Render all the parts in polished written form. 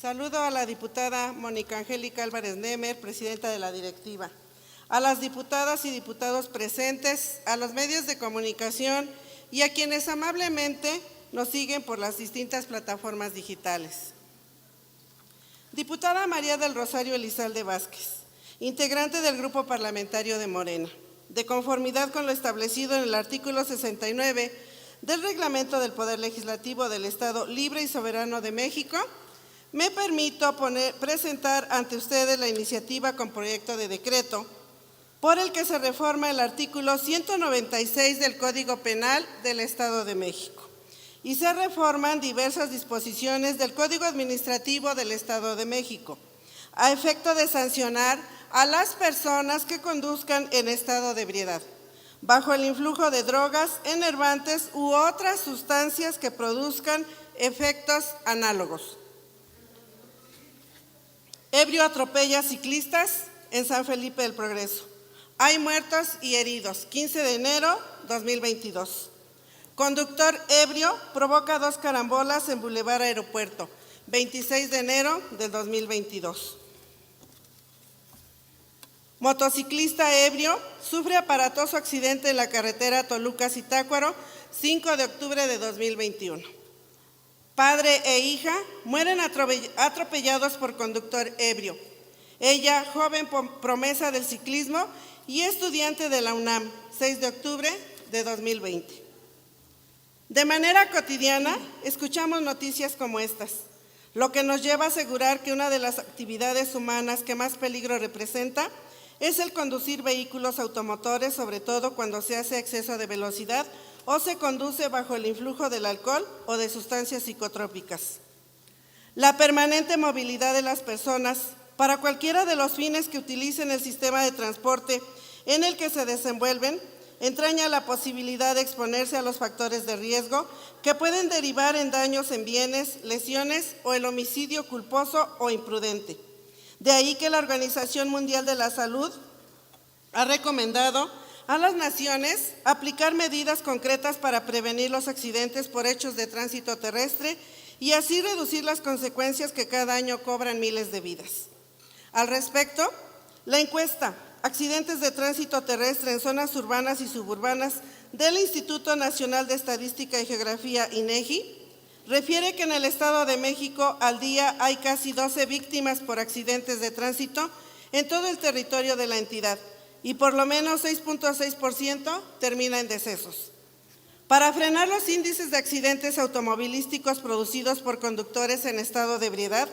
Saludo a la diputada Mónica Angélica Álvarez Nemer, presidenta de la directiva, a las diputadas y diputados presentes, a los medios de comunicación y a quienes amablemente nos siguen por las distintas plataformas digitales. Diputada María del Rosario Elizalde Vázquez, integrante del Grupo Parlamentario de Morena, de conformidad con lo establecido en el artículo 69 del Reglamento del Poder Legislativo del Estado Libre y Soberano de México, me permito presentar ante ustedes la iniciativa con proyecto de decreto por el que se reforma el artículo 196 del Código Penal del Estado de México y se reforman diversas disposiciones del Código Administrativo del Estado de México, a efecto de sancionar a las personas que conduzcan en estado de ebriedad, bajo el influjo de drogas, enervantes u otras sustancias que produzcan efectos análogos. Ebrio atropella ciclistas en San Felipe del Progreso. Hay muertos y heridos. 15 de enero 2022. Conductor ebrio provoca 2 carambolas en Boulevard Aeropuerto. 26 de enero del 2022. Motociclista ebrio sufre aparatoso accidente en la carretera Toluca-Zitácuaro, 5 de octubre de 2021. Padre e hija mueren atropellados por conductor ebrio. Ella, joven promesa del ciclismo y estudiante de la UNAM, 6 de octubre de 2020. De manera cotidiana, escuchamos noticias como estas, lo que nos lleva a asegurar que una de las actividades humanas que más peligro representa es el conducir vehículos automotores, sobre todo cuando se hace exceso de velocidad o se conduce bajo el influjo del alcohol o de sustancias psicotrópicas. La permanente movilidad de las personas para cualquiera de los fines que utilicen el sistema de transporte en el que se desenvuelven entraña la posibilidad de exponerse a los factores de riesgo que pueden derivar en daños en bienes, lesiones o el homicidio culposo o imprudente. De ahí que la Organización Mundial de la Salud ha recomendado a las naciones aplicar medidas concretas para prevenir los accidentes por hechos de tránsito terrestre y así reducir las consecuencias que cada año cobran miles de vidas. Al respecto, la encuesta Accidentes de Tránsito Terrestre en Zonas Urbanas y Suburbanas del Instituto Nacional de Estadística y Geografía, INEGI, refiere que en el Estado de México al día hay casi 12 víctimas por accidentes de tránsito en todo el territorio de la entidad, y por lo menos 6.6% termina en decesos. Para frenar los índices de accidentes automovilísticos producidos por conductores en estado de ebriedad,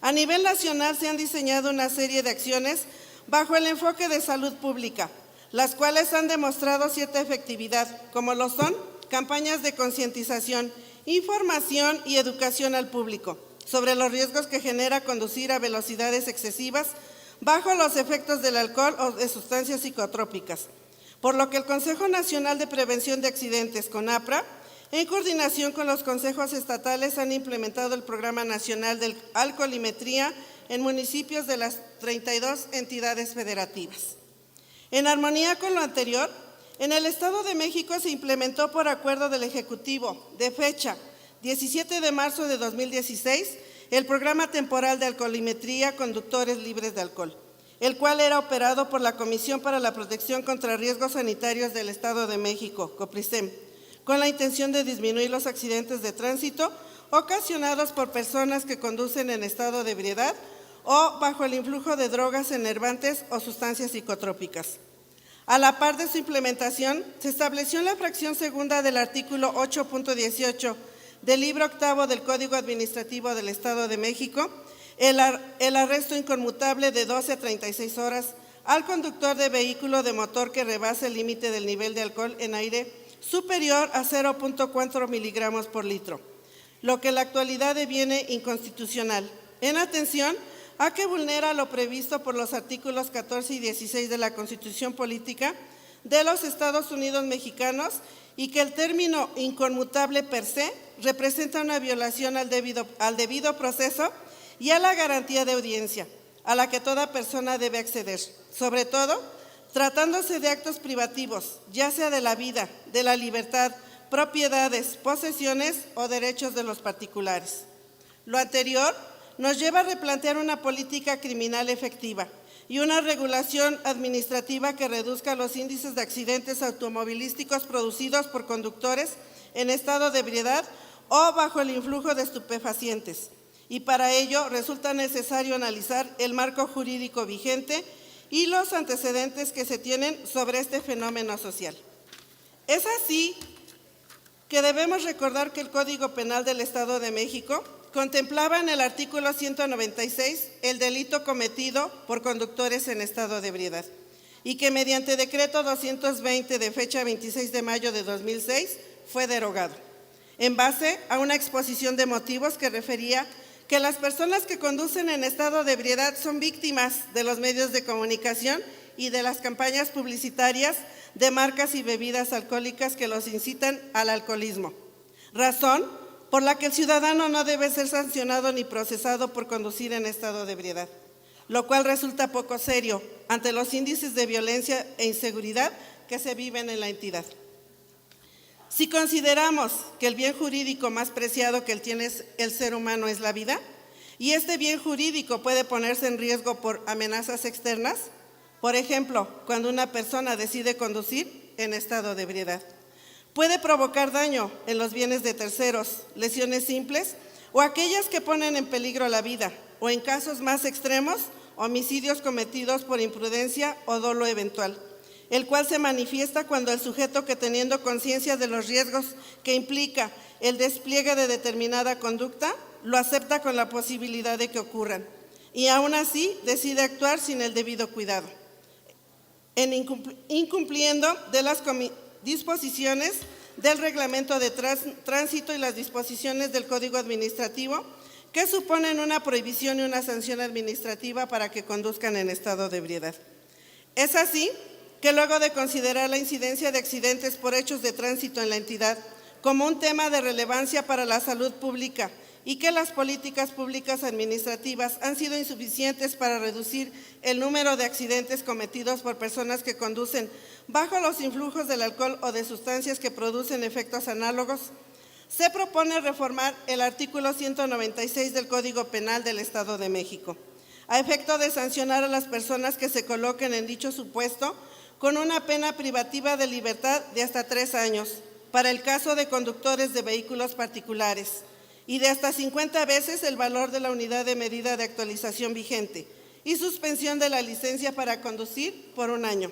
a nivel nacional se han diseñado una serie de acciones bajo el enfoque de salud pública, las cuales han demostrado cierta efectividad, como lo son campañas de concientización, información y educación al público sobre los riesgos que genera conducir a velocidades excesivas bajo los efectos del alcohol o de sustancias psicotrópicas, por lo que el Consejo Nacional de Prevención de Accidentes, CONAPRA, en coordinación con los consejos estatales, han implementado el Programa Nacional de Alcoholimetría en municipios de las 32 entidades federativas. En armonía con lo anterior, en el Estado de México se implementó por acuerdo del Ejecutivo, de fecha 17 de marzo de 2016, el Programa Temporal de Alcoholimetría Conductores Libres de Alcohol, el cual era operado por la Comisión para la Protección contra Riesgos Sanitarios del Estado de México, COPRISEM, con la intención de disminuir los accidentes de tránsito ocasionados por personas que conducen en estado de ebriedad o bajo el influjo de drogas enervantes o sustancias psicotrópicas. A la par de su implementación, se estableció en la fracción segunda del artículo 8.18 del libro octavo del Código Administrativo del Estado de México, el arresto inconmutable de 12 a 36 horas al conductor de vehículo de motor que rebase el límite del nivel de alcohol en aire superior a 0.4 miligramos por litro, lo que en la actualidad deviene inconstitucional, en atención a que vulnera lo previsto por los artículos 14 y 16 de la Constitución Política de los Estados Unidos Mexicanos y que el término inconmutable per se representa una violación al debido proceso y a la garantía de audiencia, a la que toda persona debe acceder, sobre todo tratándose de actos privativos, ya sea de la vida, de la libertad, propiedades, posesiones o derechos de los particulares. Lo anterior nos lleva a replantear una política criminal efectiva y una regulación administrativa que reduzca los índices de accidentes automovilísticos producidos por conductores en estado de ebriedad o bajo el influjo de estupefacientes. Y para ello resulta necesario analizar el marco jurídico vigente y los antecedentes que se tienen sobre este fenómeno social. Es así que debemos recordar que el Código Penal del Estado de México contemplaba en el artículo 196 el delito cometido por conductores en estado de ebriedad y que mediante decreto 220 de fecha 26 de mayo de 2006 fue derogado, en base a una exposición de motivos que refería que las personas que conducen en estado de ebriedad son víctimas de los medios de comunicación y de las campañas publicitarias de marcas y bebidas alcohólicas que los incitan al alcoholismo, razón por la que el ciudadano no debe ser sancionado ni procesado por conducir en estado de ebriedad, lo cual resulta poco serio ante los índices de violencia e inseguridad que se viven en la entidad. Si consideramos que el bien jurídico más preciado que tiene el ser humano es la vida, y este bien jurídico puede ponerse en riesgo por amenazas externas, por ejemplo, cuando una persona decide conducir en estado de ebriedad, puede provocar daño en los bienes de terceros, lesiones simples o aquellas que ponen en peligro la vida, o en casos más extremos, homicidios cometidos por imprudencia o dolo eventual, el cual se manifiesta cuando el sujeto que, teniendo conciencia de los riesgos que implica el despliegue de determinada conducta, lo acepta con la posibilidad de que ocurran y aún así decide actuar sin el debido cuidado, incumpliendo de las disposiciones del reglamento de tránsito y las disposiciones del Código Administrativo que suponen una prohibición y una sanción administrativa para que conduzcan en estado de ebriedad. Es así que luego de considerar la incidencia de accidentes por hechos de tránsito en la entidad como un tema de relevancia para la salud pública y que las políticas públicas administrativas han sido insuficientes para reducir el número de accidentes cometidos por personas que conducen bajo los influjos del alcohol o de sustancias que producen efectos análogos, se propone reformar el artículo 196 del Código Penal del Estado de México, a efecto de sancionar a las personas que se coloquen en dicho supuesto con una pena privativa de libertad de hasta 3 años, para el caso de conductores de vehículos particulares, y de hasta 50 veces el valor de la unidad de medida de actualización vigente, y suspensión de la licencia para conducir por 1 año.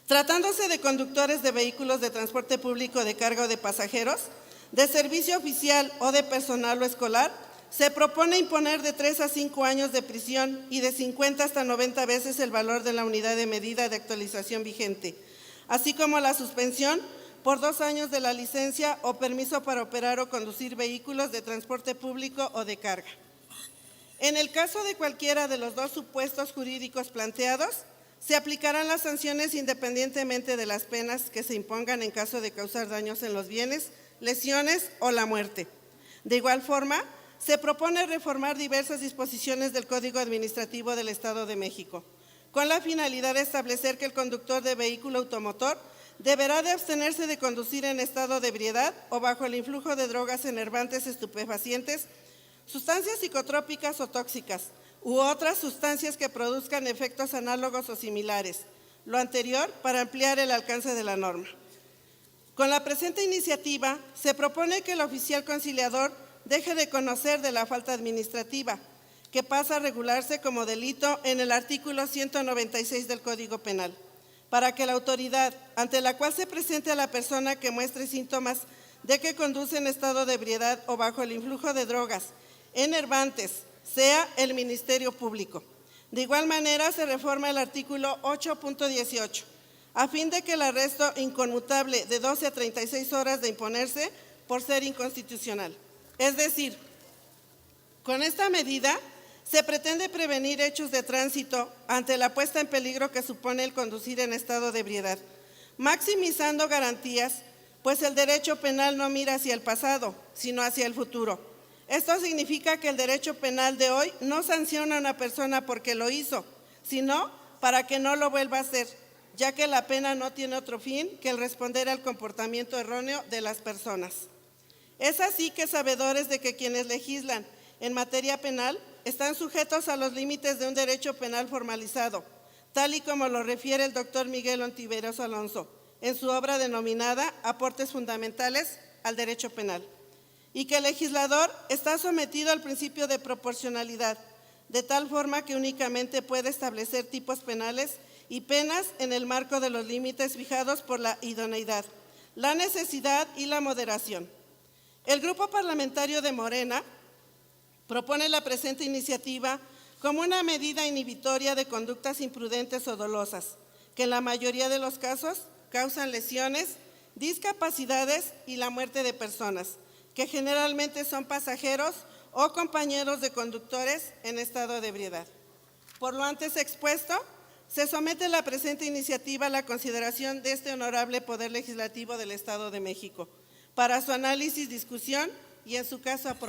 Tratándose de conductores de vehículos de transporte público de carga o de pasajeros, de servicio oficial o de personal o escolar, se propone imponer de 3 a 5 años de prisión y de 50 hasta 90 veces el valor de la unidad de medida de actualización vigente, así como la suspensión por 2 años de la licencia o permiso para operar o conducir vehículos de transporte público o de carga. En el caso de cualquiera de los dos supuestos jurídicos planteados, se aplicarán las sanciones independientemente de las penas que se impongan en caso de causar daños en los bienes, lesiones o la muerte. De igual forma, se propone reformar diversas disposiciones del Código Administrativo del Estado de México, con la finalidad de establecer que el conductor de vehículo automotor deberá de abstenerse de conducir en estado de ebriedad o bajo el influjo de drogas enervantes, estupefacientes, sustancias psicotrópicas o tóxicas, u otras sustancias que produzcan efectos análogos o similares, lo anterior para ampliar el alcance de la norma. Con la presente iniciativa, se propone que el oficial conciliador deje de conocer de la falta administrativa, que pasa a regularse como delito en el artículo 196 del Código Penal, para que la autoridad ante la cual se presente a la persona que muestre síntomas de que conduce en estado de ebriedad o bajo el influjo de drogas enervantes, sea el Ministerio Público. De igual manera, se reforma el artículo 8.18, a fin de que el arresto inconmutable de 12 a 36 horas de imponerse por ser inconstitucional. Es decir, con esta medida se pretende prevenir hechos de tránsito ante la puesta en peligro que supone el conducir en estado de ebriedad, maximizando garantías, pues el derecho penal no mira hacia el pasado, sino hacia el futuro. Esto significa que el derecho penal de hoy no sanciona a una persona porque lo hizo, sino para que no lo vuelva a hacer, ya que la pena no tiene otro fin que el responder al comportamiento erróneo de las personas. Es así que, sabedores de que quienes legislan en materia penal están sujetos a los límites de un derecho penal formalizado, tal y como lo refiere el doctor Miguel Ontiveros Alonso en su obra denominada Aportes fundamentales al derecho penal, y que el legislador está sometido al principio de proporcionalidad, de tal forma que únicamente puede establecer tipos penales y penas en el marco de los límites fijados por la idoneidad, la necesidad y la moderación. El Grupo Parlamentario de Morena propone la presente iniciativa como una medida inhibitoria de conductas imprudentes o dolosas, que en la mayoría de los casos causan lesiones, discapacidades y la muerte de personas, que generalmente son pasajeros o compañeros de conductores en estado de ebriedad. Por lo antes expuesto, se somete la presente iniciativa a la consideración de este honorable Poder Legislativo del Estado de México, para su análisis, discusión y, en su caso, aprobación.